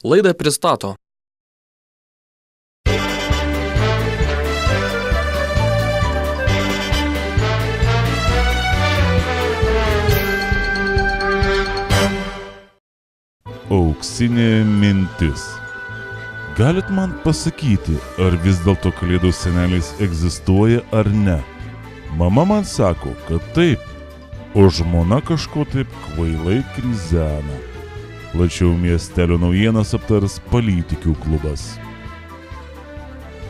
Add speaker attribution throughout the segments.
Speaker 1: Laidą pristato
Speaker 2: Auksinė mintis. Galit man pasakyti, ar vis dėlto Kalėdų senelis egzistuoja ar ne? Mama man sako, kad taip, o žmona kažko taip kvailai krizena. Plačiau miestelio naujienas aptars Politikių klubas.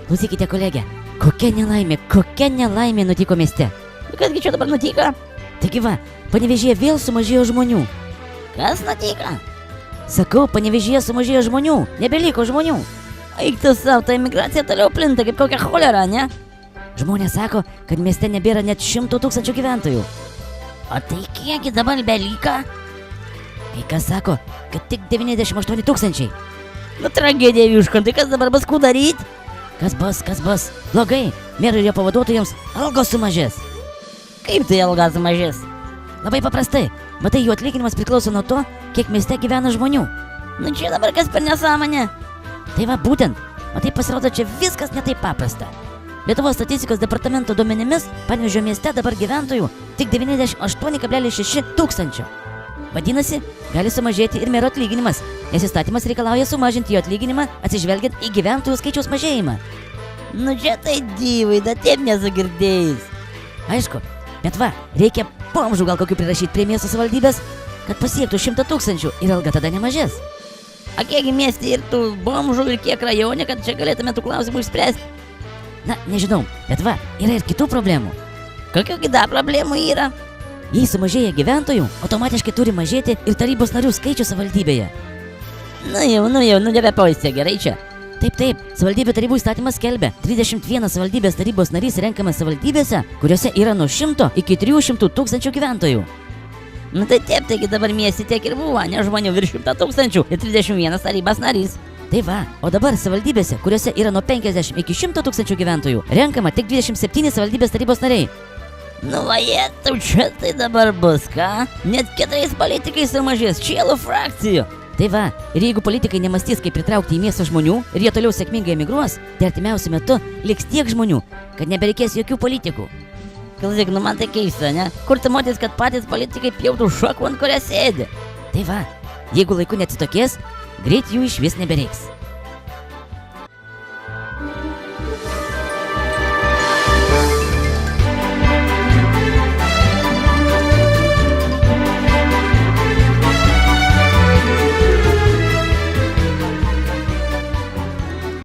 Speaker 3: Klausykite, kolegė, kokia nelaimė nutiko mieste.
Speaker 4: Kasgi čia dabar nutiko?
Speaker 3: Taigi va, Panevėžyje vėl sumažėjo žmonių.
Speaker 4: Kas nutiko?
Speaker 3: Sakau, Panevėžyje sumažėjo žmonių, nebeliko žmonių.
Speaker 4: Eik tu savo, ta imigracija toliau plinta kaip kokia cholera, ne?
Speaker 3: Žmonės sako, kad mieste nebėra net 100 000 gyventojų.
Speaker 4: O tai kiekgi dabar beliko?
Speaker 3: Kai kas sako, kad tik 98 000.
Speaker 4: Nu tragedija viškon, tai kas dabar bus daryti?
Speaker 3: Kas bus? Blogai, merui ir jo pavaduotojams algos sumažės.
Speaker 4: Kaip tai alga sumažės?
Speaker 3: Labai paprastai, matai, jų atlyginimas priklauso nuo to, kiek mieste gyvena žmonių.
Speaker 4: Nu čia dabar kas per nesąmonė?
Speaker 3: Tai va būtent, o tai pasirodo, čia viskas netaip paprasta. Lietuvos statistikos departamento duomenimis Panevėžio mieste dabar gyventojų tik 98,6 tūkstančio. Vadinasi, gali sumažėti ir mero atlyginimas, nes įstatymas reikalauja sumažinti jo atlyginimą atsižvelgiant į gyventojų skaičiaus mažėjimą.
Speaker 4: Nu čia tai dyvai, da taip nesugirdėjus.
Speaker 3: Aišku, bet va, reikia bomžų gal kokių prirašyti prie miesto savivaldybės, kad pasiektų 100 000 ir alga tada nemažės.
Speaker 4: O kiekgi mieste ir tų bomžų ir kiek rajone, kad čia galėtume tų klausimų išspręsti?
Speaker 3: Na, nežinau, bet va, yra ir kitų problemų.
Speaker 4: Kokių dar problemų yra?
Speaker 3: Jei sumažėja gyventojų, automatiškai turi mažėti ir tarybos narių skaičius savivaldybėje.
Speaker 4: Nu jau, nebepaustė, gerai čia.
Speaker 3: Taip, savivaldybių tarybų įstatymas skelbia, 31 savivaldybės tarybos narys renkamas savivaldybėse, kuriuose yra nuo 100 iki 300 000 gyventojų.
Speaker 4: Nu tai taip, taigi dabar mieste tiek ir buvo, ne žmonių virš 100 000 ir 31 tarybos narys.
Speaker 3: Tai va, o dabar savivaldybėse, kuriuose yra nuo 50 iki 100 000 gyventojų, renkama tik 27 savivaldybės tarybos nariai.
Speaker 4: Nu vajetau, čia tai dabar bus, ką? Net 4 politikais sumažės, čielų frakcijų.
Speaker 3: Tai va, ir jeigu politikai nemastys, kaip pritraukti į miestą žmonių ir jie toliau sėkmingai emigruos, tai artimiausiu metu liks tiek žmonių, kad nebereikės jokių politikų.
Speaker 4: Klausyk, nu man tai keista, ne? Kur tu matys, kad patys politikai pjautų šakų, ant kuria sėdi?
Speaker 3: Tai va, jeigu laiku neatsitokės, greit jų išvis nebereiks.